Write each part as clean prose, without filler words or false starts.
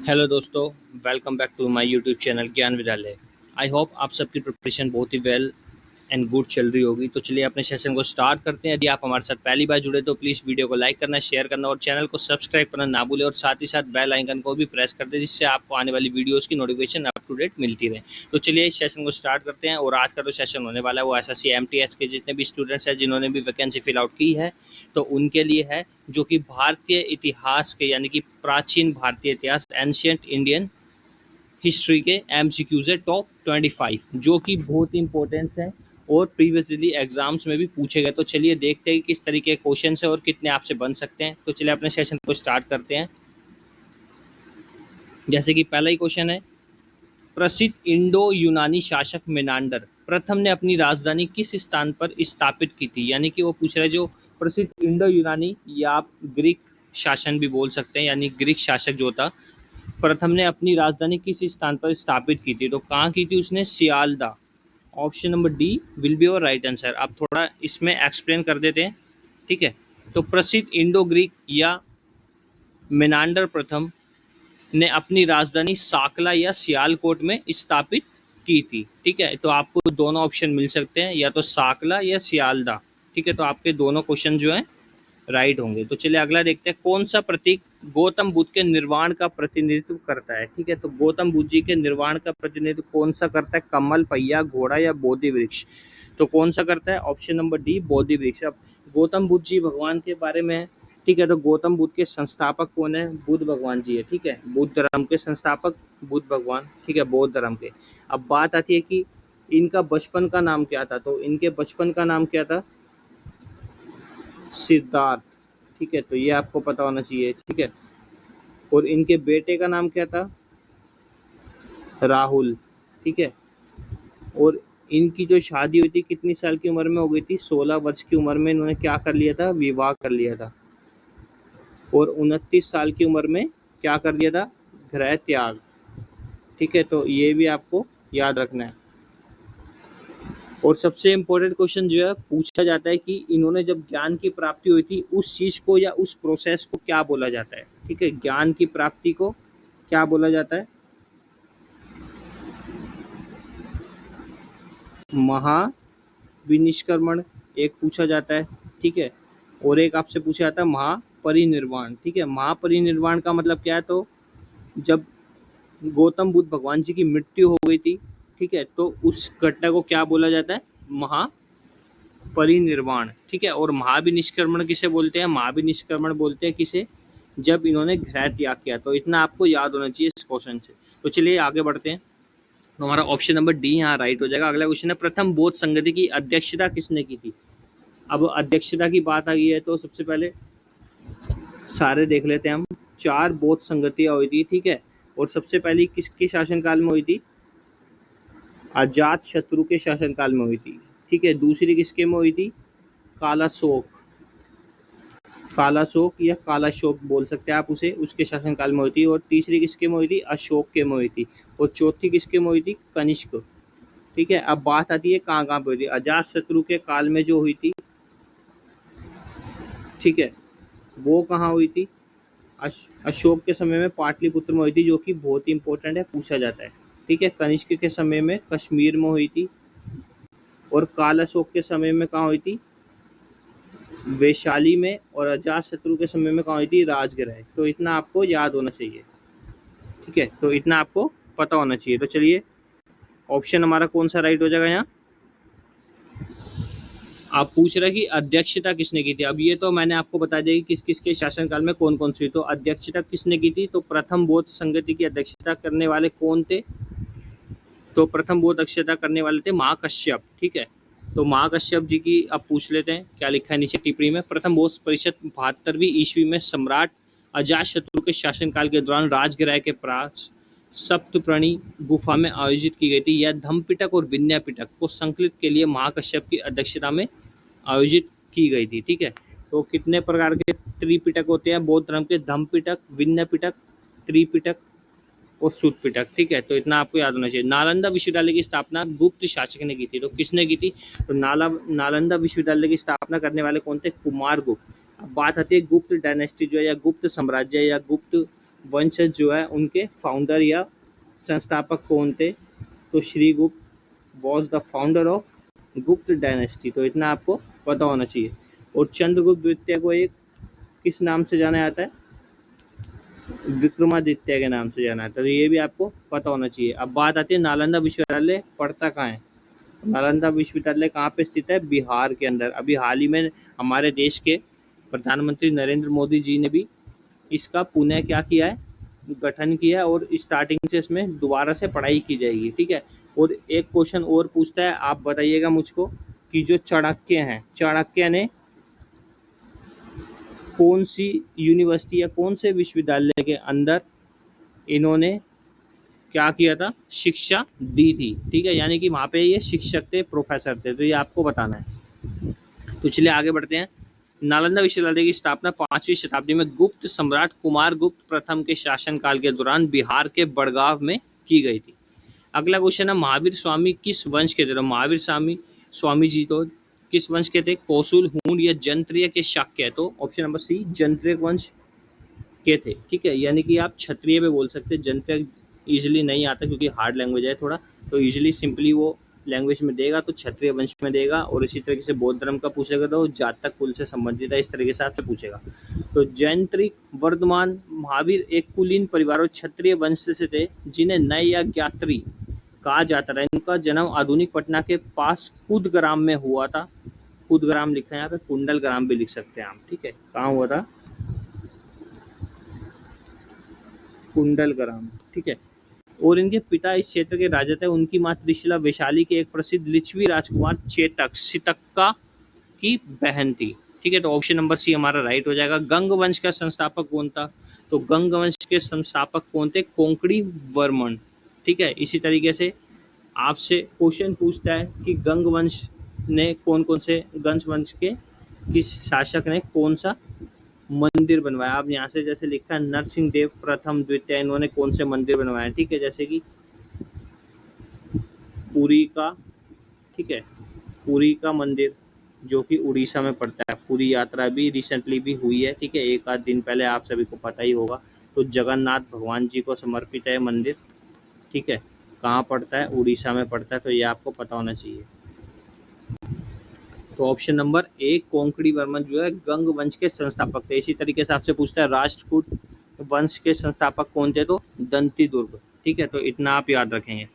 Hello दोस्तों, welcome back to my YouTube channel Gyan Vidyalaya. I hope आप सबकी प्रिपरेशन बहुत ही वेल एंड गुड चल रही होगी। तो चलिए अपने सेशन को स्टार्ट करते हैं। यदि आप हमारे साथ पहली बार जुड़े तो प्लीज़ वीडियो को लाइक करना, शेयर करना और चैनल को सब्सक्राइब करना ना भूलें और साथ ही साथ बेल आइकन को भी प्रेस कर दें, जिससे आपको आने वाली वीडियोज़ की नोटिफिकेशन अप टू डेट मिलती रहे। तो चलिए इस सेशन को स्टार्ट करते हैं। और आज का जो सेशन होने वाला है वो SSC MTS के जितने भी स्टूडेंट्स हैं जिन्होंने भी वैकेंसी फिल आउट की है तो उनके लिए है, जो कि भारतीय इतिहास के यानी कि प्राचीन भारतीय इतिहास एंशियंट इंडियन हिस्ट्री के MCQs है टॉप 25, जो कि बहुत ही इंपॉर्टेंट्स हैं और प्रीवियसली एग्जाम्स में भी पूछे गए। तो चलिए देखते हैं कि किस तरीके के क्वेश्चन है और कितने आपसे बन सकते हैं। तो चलिए अपने सेशन को स्टार्ट करते हैं। जैसे कि पहला ही क्वेश्चन है, प्रसिद्ध इंडो यूनानी शासक मेनांडर प्रथम ने अपनी राजधानी किस स्थान पर स्थापित की थी। यानी कि वो पूछ रहे जो प्रसिद्ध इंडो यूनानी या आप ग्रीक शासन भी बोल सकते हैं, यानी ग्रीक शासक जो था प्रथम ने अपनी राजधानी किस स्थान पर स्थापित की थी। तो कहाँ की थी उसने? Sealdah. Option number D will be your right answer. आप थोड़ा इसमें एक्सप्लेन कर देते हैं, ठीक है। तो प्रसिद्ध इंडो ग्रीक या मेनांडर प्रथम ने अपनी राजधानी साकला या सियालकोट में स्थापित की थी, ठीक है। तो आपको दोनों ऑप्शन मिल सकते हैं, या तो साकला या सियालदा, ठीक है। तो आपके दोनों क्वेश्चन जो हैं राइट होंगे। तो चलिए अगला देखते हैं, कौन सा प्रतीक गौतम बुद्ध के निर्वाण का प्रतिनिधित्व करता है, ठीक है। तो गौतम बुद्ध जी के निर्वाण का प्रतिनिधित्व कौन सा करता है? कमल, पहिया, घोड़ा या बोधि वृक्ष? तो कौन सा करता है? ऑप्शन नंबर डी बोधि वृक्ष। अब गौतम बुद्ध जी भगवान के बारे में है, ठीक है। तो गौतम बुद्ध के संस्थापक कौन है? बुद्ध भगवान जी है, ठीक है। बुद्ध धर्म के संस्थापक बुद्ध भगवान, ठीक है, बौद्ध धर्म के। अब बात आती है कि इनका बचपन का नाम क्या था। तो इनके बचपन का नाम क्या था? सिद्धार्थ, ठीक है। तो ये आपको पता होना चाहिए, ठीक है। और इनके बेटे का नाम क्या था? राहुल, ठीक है। और इनकी जो शादी हुई थी कितनी साल की उम्र में हो गई थी? 16 वर्ष की उम्र में इन्होंने क्या कर लिया था? विवाह कर लिया था। और 29 साल की उम्र में क्या कर लिया था? गृह त्याग, ठीक है। तो ये भी आपको याद रखना है। और सबसे इम्पोर्टेंट क्वेश्चन जो है पूछा जाता है कि इन्होंने जब ज्ञान की प्राप्ति हुई थी उस चीज को या उस प्रोसेस को क्या बोला जाता है, ठीक है। ज्ञान की प्राप्ति को क्या बोला जाता है? महाविनिष्क्रमण एक पूछा जाता है, ठीक है। और एक आपसे पूछा जाता है महापरिनिर्वाण, ठीक है। महापरिनिर्वाण का मतलब क्या है? तो जब गौतम बुद्ध भगवान जी की मृत्यु हो गई थी, ठीक है, तो उस घटना को क्या बोला जाता है? महापरिनिर्वाण, ठीक है। और महाविनिष्क्रमण किसे बोलते हैं? महाविनिष्क्रमण बोलते हैं किसे? जब इन्होंने गृह त्याग किया। तो इतना आपको याद होना चाहिए इस क्वेश्चन से। तो चलिए आगे बढ़ते हैं। तो हमारा ऑप्शन नंबर डी यहाँ राइट हो जाएगा। अगला क्वेश्चन है, प्रथम बौद्ध संगति की अध्यक्षता किसने की थी? अब अध्यक्षता की बात आ गई है तो सबसे पहले सारे देख लेते हैं हम। 4 बौद्ध संगतियां हुई थी, ठीक है। और सबसे पहली किसके शासनकाल में हुई थी? अजात शत्रु के शासनकाल में हुई थी, ठीक है। दूसरी किसके में हुई थी? कालाशोक, कालाशोक या कालाशोक बोल सकते हैं आप उसे, उसके शासनकाल में हुई थी। और तीसरी किसके में हुई थी? अशोक के में हुई थी। और चौथी किसके में हुई थी? कनिष्क, ठीक है। अब बात आती है कहाँ कहाँ पे हुई थी। अजात शत्रु के काल में जो हुई थी, ठीक है, वो कहाँ हुई थी? अशोक के समय में पाटलिपुत्र में हुई थी, जो कि बहुत ही इंपॉर्टेंट है, पूछा जाता है, ठीक है। कनिष्क के समय में कश्मीर में हुई थी। और काल अशोक के समय में कहाँ हुई थी? वैशाली में। और अजात शत्रु के समय में कहाँ हुई थी? राजगृह। तो इतना आपको याद होना चाहिए, ठीक है। तो इतना आपको पता होना चाहिए। तो चलिए ऑप्शन हमारा कौन सा राइट हो जाएगा यहाँ? आप पूछ रहे कि अध्यक्षता किसने की थी। अब ये तो मैंने आपको बता दिया कि किस किस के शासनकाल में कौन कौन सी। तो अध्यक्षता किसने की थी? तो प्रथम बौद्ध संगति की अध्यक्षता करने वाले कौन थे? तो प्रथम बौद्ध अध्यक्षता करने वाले थे महाकश्यप, ठीक है। तो महाकश्यप जी की अब पूछ लेते हैं क्या लिखा है नीचे टिप्पणी में। प्रथम बौद्ध परिषद 72वीं ईस्वी में सम्राट अजात शत्रु के शासनकाल के दौरान राजगृह के पास सप्तप्रणी गुफा में आयोजित की गई थी। यह धम्मपिटक और विनय पिटक को संकलित के लिए महाकश्यप की अध्यक्षता में आयोजित की गई थी, ठीक है। तो कितने प्रकार के त्रिपिटक होते हैं बौद्ध धर्म के? धम्मपिटक, विनय पिटक, त्रिपिटक और सूत पिटक, ठीक है। तो इतना आपको याद होना चाहिए। नालंदा विश्वविद्यालय की स्थापना गुप्त शासक ने की थी। तो किसने की थी? तो नालंदा विश्वविद्यालय की स्थापना करने वाले कौन थे? कुमार गुप्त। अब बात आती है गुप्त डायनेस्टी जो है या गुप्त साम्राज्य या गुप्त वंशज जो है उनके फाउंडर या संस्थापक कौन थे? तो Shrigupta was the founder of Gupta dynasty, तो इतना आपको पता होना चाहिए। और चंद्रगुप्त द्वितीय को एक किस नाम से जाना जाता है? विक्रमादित्य के नाम से जाना जाता है, तो ये भी आपको पता होना चाहिए। अब बात आती है नालंदा विश्वविद्यालय पड़ता कहाँ है? नालंदा विश्वविद्यालय कहाँ पे स्थित है? बिहार के अंदर। अभी हाल ही में हमारे देश के प्रधानमंत्री नरेंद्र मोदी जी ने भी इसका पुनः क्या किया है? गठन किया है, और स्टार्टिंग से इसमें दोबारा से पढ़ाई की जाएगी, ठीक है। और एक क्वेश्चन और पूछता है, आप बताइएगा मुझको कि जो चाणक्य हैं, चाणक्य ने कौन सी यूनिवर्सिटी या कौन से विश्वविद्यालय के अंदर इन्होंने क्या किया था? शिक्षा दी थी, ठीक है। यानी कि वहाँ पे ये शिक्षक थे, प्रोफेसर थे, तो ये आपको बताना है। तो चलिए आगे बढ़ते हैं। नालंदा विश्वविद्यालय की स्थापना 5वीं शताब्दी में गुप्त सम्राट कुमार गुप्त प्रथम के शासनकाल के दौरान बिहार के बड़गांव में की गई थी। अगला क्वेश्चन है, महावीर स्वामी किस वंश के थे? तो महावीर स्वामी जी तो किस वंश के थे? कौशल, हूण या जंत्रीय के शाक्य? तो ऑप्शन नंबर सी, जंत्रीय वंश के थे, ठीक है। यानी कि आप क्षत्रिय पे बोल सकते हैं, जंत्रीय इजिली नहीं आता क्योंकि हार्ड लैंग्वेज है थोड़ा, तो इजिली सिंपली वो लैंग्वेज में देगा तो क्षत्रिय वंश में देगा। और इसी तरीके से बौद्ध धर्म का पूछेगा तो जातक कुल से संबंधित है, इस तरीके से आपसे पूछेगा। तो जैंत्रिक वर्धमान महावीर एक कुलीन परिवार और क्षत्रिय वंश से थे, जिन्हें नय या ज्ञात्री कहा जाता था। इनका जन्म आधुनिक पटना के पास कुदग्राम में हुआ था। कुदग्राम लिखा है यहाँ पे, कुंडल ग्राम भी लिख सकते हैं आप, ठीक है। कहाँ हुआ था? कुंडल ग्राम, ठीक है। और इनके पिता इस क्षेत्र के राजा थे। उनकी मां त्रिशिला वैशाली के एक प्रसिद्ध लिच्छवी राजकुमार चेतक सितक्का की बहन थी, ठीक है। तो ऑप्शन नंबर सी हमारा राइट हो जाएगा। गंग वंश का संस्थापक कौन था? तो गंग वंश के संस्थापक कौन थे? कोंकणी वर्मन, ठीक है। इसी तरीके से आपसे क्वेश्चन पूछता है कि गंग वंश ने कौन कौन से, गंग वंश के किस शासक ने कौन सा मंदिर बनवाया? आप यहाँ से जैसे लिखा है नरसिंह देव प्रथम द्वितीय, इन्होंने कौन से मंदिर बनवाए, ठीक है। जैसे कि पुरी का, ठीक है, पुरी का मंदिर जो कि उड़ीसा में पड़ता है। पुरी यात्रा भी रिसेंटली भी हुई है, ठीक है, एक आध दिन पहले, आप सभी को पता ही होगा। तो जगन्नाथ भगवान जी को समर्पित है मंदिर, ठीक है। कहाँ पड़ता है? उड़ीसा में पड़ता है, तो ये आपको पता होना चाहिए। तो option number A Konkani Varman जो है गंग वंश के संस्थापक थे। इसी तरीके से आपसे पूछता है राष्ट्रकूट वंश के संस्थापक कौन थे? तो दंती दुर्ग, ठीक है। तो इतना आप याद रखेंगे।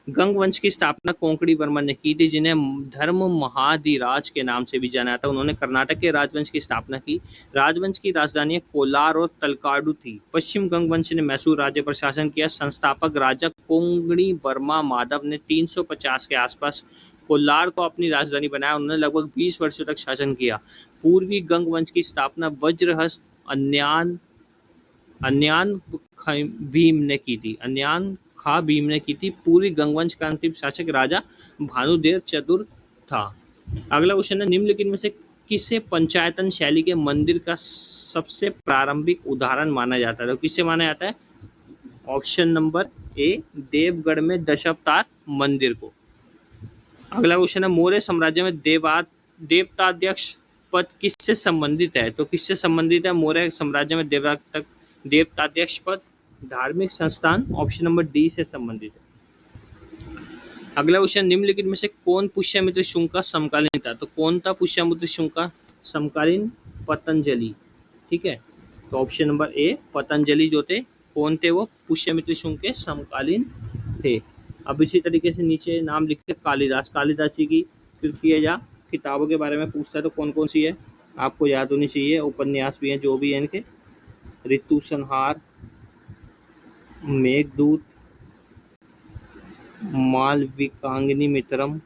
गंग वंश की स्थापना कोंकणी वर्मन ने की थी, जिन्हें धर्म महाधिराज के नाम से भी जाना जाता है। उन्होंने कर्नाटक के राजवंश की स्थापना की। राजवंश की राजधानी कोलार और तलकाडु थी। पश्चिम गंग वंश ने मैसूर राज्य पर शासन किया। संस्थापक राजा कोंकणी वर्मा माधव ने 350 के आसपास कोलार को अपनी राजधानी बनाया। उन्होंने लगभग 20 वर्षों तक शासन किया। पूर्वी गंग वंश की स्थापना वज्रहस्त अन्यान भीम ने की थी। अन्यान खा भीम ने की थी। पूर्वी गंगवंश का अंतिम शासक राजा भानुदेव चतुर था। अगला क्वेश्चन है, निम्नलिखित में से किसे पंचायतन शैली के मंदिर का सबसे प्रारंभिक उदाहरण माना जाता है? तो किसे माना जाता है? ऑप्शन नंबर ए देवगढ़ में दशावतार मंदिर को। अगला क्वेश्चन है, मौर्य साम्राज्य में देवताध्यक्ष पद किससे संबंधित है? तो किससे संबंधित है मौर्य साम्राज्य में देवताध्यक्ष पद? धार्मिक संस्थान, ऑप्शन नंबर डी से संबंधित है। अगला क्वेश्चन, निम्नलिखित में से कौन पुष्यमित्र शुंग का समकालीन था? तो कौन था पुष्यमित्र शुंग का समकालीन? पतंजलि, ठीक है। तो ऑप्शन नंबर ए पतंजलि जो थे, कौन थे वो? पुष्यमित्र शुंग के समकालीन थे। अब इसी तरीके से नीचे नाम लिखते कालिदास। कालिदास जी की कृतियाँ या किताबों के बारे में पूछता है तो कौन कौन सी है आपको याद होनी चाहिए। उपन्यास भी हैं जो भी हैं इनके, ऋतु संहार, मेघदूत, मालविकाग्नि मित्रम,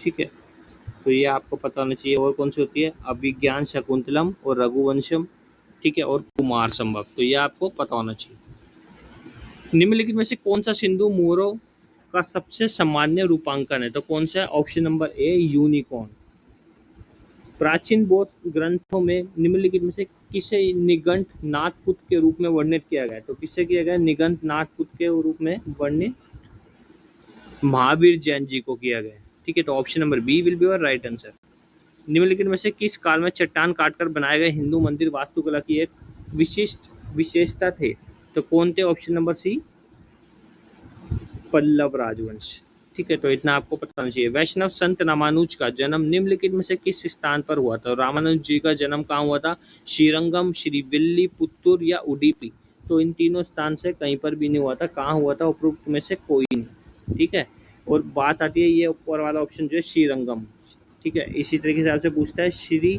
ठीक है। तो ये आपको पता होना चाहिए। और कौन सी होती है? अभिज्ञान शकुंतलम और रघुवंशम, ठीक है, और कुमार संभव, तो ये आपको पता होना चाहिए। निम्नलिखित में से कौन सा सिंधु मोरों का सबसे सामान्य रूपांकन है? तो कौन सा है? Option number A unicorn. प्राचीन बौद्ध ग्रंथों में निम्नलिखित में से किसे निगंठ नाथपुत के रूप में वर्णित किया गया है? तो किससे किया गया? निगंठ नाथपुत के रूप में वर्णित महावीर जैन जी को किया गया है, ठीक है। तो option number B will be your right answer. निम्नलिखित में से किस काल में चट्टान काटकर बनाए गए हिंदू मंदिर वास्तुकला की एक विशिष्ट विशेषता थे? तो कौन थे? ऑप्शन नंबर सी, पल्लव राजवंश। ठीक है, तो इतना आपको पता होना चाहिए। वैष्णव संत रामानुज का जन्म निम्नलिखित में से किस स्थान पर हुआ था? रामानुज जी का जन्म कहाँ हुआ था? श्रीरंगम, श्रीविल्लीपुत्तूर या उडुपी? तो इन तीनों स्थान से कहीं पर भी नहीं हुआ था। कहाँ हुआ था? उपरोक्त में से कोई नहीं। ठीक है, और बात आती है ये ऊपर वाला ऑप्शन जो है श्रीरंगम। ठीक है, इसी तरीके से आपसे पूछता है श्री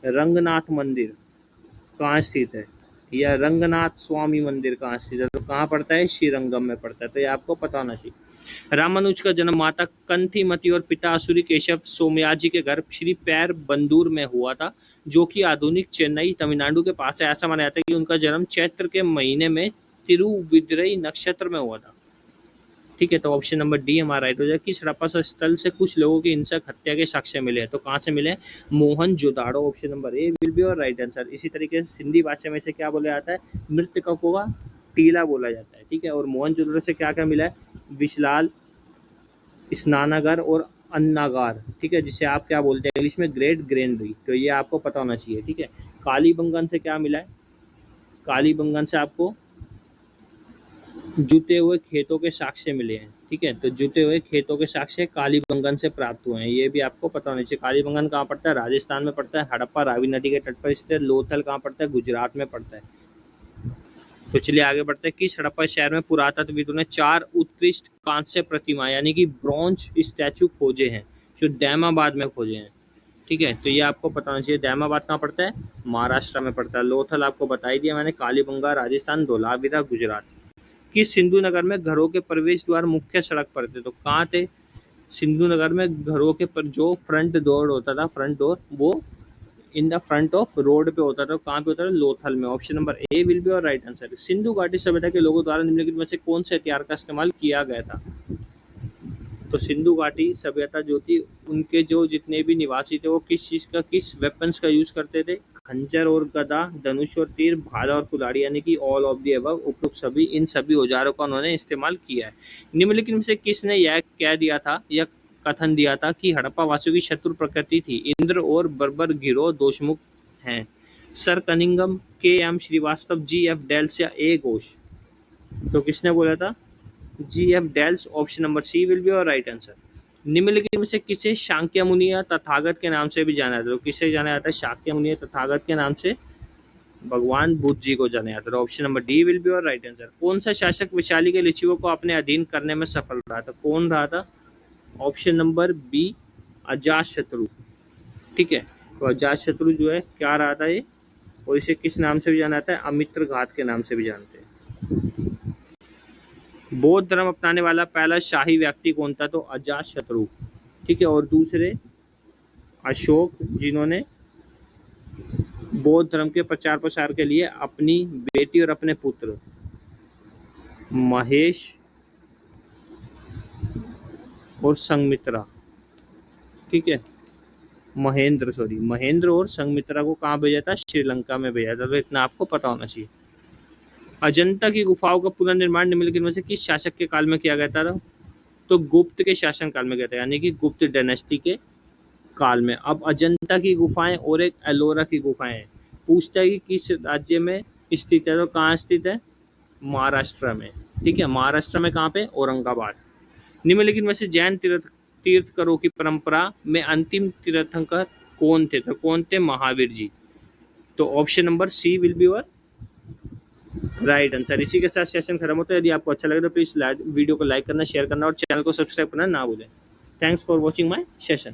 रंगनाथ मंदिर कहाँ स्थित है, या रंगनाथ स्वामी मंदिर कहाँ स्थित है? तो कहाँ पड़ता है? श्रीरंगम में पड़ता है। तो ये आपको पता होना चाहिए। रामानुज का जन्म माता कंथीमती और पिता आसुरी केशव सोमयाजी के घर श्री पैर बंदूर में हुआ था, जो कि आधुनिक चेन्नई तमिलनाडु के पास है। ऐसा माना जाता है कि उनका जन्म चैत्र के महीने में तिरुविदुरई नक्षत्र में हुआ था। ठीक है, तो ऑप्शन नंबर डी हमारा राइट हो जाएगा। किस हड़प्पा स्थल से कुछ लोगों की हिंसक हत्या के साक्ष्य मिले हैं? तो कहाँ से मिले? Mohenjodaro. Option number A will be our right answer. इसी तरीके से सिंधी भाषा में से क्या बोला जाता है? मृतकों का टीला बोला जाता है। ठीक है, और मोहनजोदाड़ो से क्या क्या मिला है? विशलाल, स्नानागार और अन्नागार। ठीक है, जिसे आप क्या बोलते हैं इंग्लिश में? Great granary. तो ये आपको पता होना चाहिए। ठीक है, कालीबंगन से क्या मिला है? कालीबंगन से आपको जुते हुए खेतों के साक्ष्य मिले हैं। ठीक है, तो जुते हुए खेतों के साक्ष्य कालीबंगन से प्राप्त हुए हैं। ये भी आपको पता होना चाहिए। कालीबंगन कहाँ पड़ता है? राजस्थान में पड़ता है। हड़प्पा रावी नदी के तट पर स्थित है। लोथल कहाँ पड़ता है? गुजरात में पड़ता है। तो चलिए आगे बढ़ते हैं। किस हड़प्पा शहर में पुरातत्वविदों ने 4 उत्कृष्ट कांस्य प्रतिमा यानी कि ब्रॉन्ज स्टैचू खोजे हैं, जो दैमाबाद में खोजे हैं? ठीक है, तो ये आपको पता होना चाहिए। दैमाबाद कहाँ पड़ता है? महाराष्ट्र में पड़ता है। लोथल आपको बता ही दिया मैंने, कालीबंगा राजस्थान, धोलावीरा गुजरात। किस सिंधु नगर में घरों के प्रवेश द्वार मुख्य सड़क पर थे? तो कहाँ थे सिंधु नगर में घरों के पर जो फ्रंट डोर होता था, फ्रंट डोर, वो in the front of road पे होता था। कहाँ पे होता था? लोथल में। Option number A will be our right answer. Sindhu घाटी सभ्यता के लोगों द्वारा निम्नलिखित में से कौन से हथियार का इस्तेमाल किया गया था? तो सिंधु घाटी सभ्यता जो थी, उनके जो जितने भी निवासी थे वो किस चीज़ का, किस वेपन्स का यूज करते थे? खंजर और गदा, धनुष और तीर, भाला और कुल्हाड़ी, यानी कि ऑल ऑफ दी अबव, उपरोक्त सभी, इन सभी औजारों का उन्होंने इस्तेमाल किया है। निम्नलिखित में से किसने यह कह दिया था या कथन दिया था कि हड़प्पा वासियों की शत्रु प्रकृति थी? इंद्र और बर्बर गिरोह दोषमुक्त हैं। Sir Cunningham, K M Srivastava, G F Dales या ए घोष? तो किसने बोला था? G F Dales. Option number C will be our right answer. निम्नलिखित में से किसे शाक्य मुनि या तथागत के नाम से भी जाना जाता है? तो किसे जाना जाता है शाक्य मुनि या तथागत के नाम से? भगवान बुद्ध जी को जाना जाता है। Option number D will be our right answer. कौन सा शासक वैशाली के लिच्छियों को अपने अधीन करने में सफल रहा था? कौन रहा था? Option number B, Ajatashatru. ठीक है, तो अजातशत्रु जो है क्या रहा था ये, और इसे किस नाम से भी जाना जाता है? अमित्र घात के नाम से भी जानते हैं। बौद्ध धर्म अपनाने वाला पहला शाही व्यक्ति कौन था? तो अजातशत्रु। ठीक है, और दूसरे अशोक, जिन्होंने बौद्ध धर्म के प्रचार प्रसार के लिए अपनी बेटी और अपने पुत्र महेश और संघमित्रा, ठीक है, महेंद्र और संघमित्रा को कहाँ भेजा था? श्रीलंका में भेजा था। तो इतना आपको पता होना चाहिए। अजंता की गुफाओं का पुनर्निर्माण निम्नलिखित में से किस शासक के काल में किया गया था? तो गुप्त के शासन काल में किया था, यानी कि गुप्त डायनेस्टी के काल में। अब अजंता की गुफाएं और एक एलोरा की गुफाएं हैं। पूछता है कि किस राज्य में स्थित है? तो कहाँ स्थित है? महाराष्ट्र में। ठीक है, महाराष्ट्र में कहाँ पे? औरंगाबाद। निम्नलिखित में से जैन तीर्थकरों की परंपरा में अंतिम तीर्थंकर कौन थे? तो कौन थे? महावीर जी। तो option number C will be our right answer. इसी के साथ सेशन खत्म होता है। यदि आपको अच्छा लगे तो प्लीज वीडियो को लाइक करना, शेयर करना और चैनल को सब्सक्राइब करना ना भूलें। Thanks for watching my session.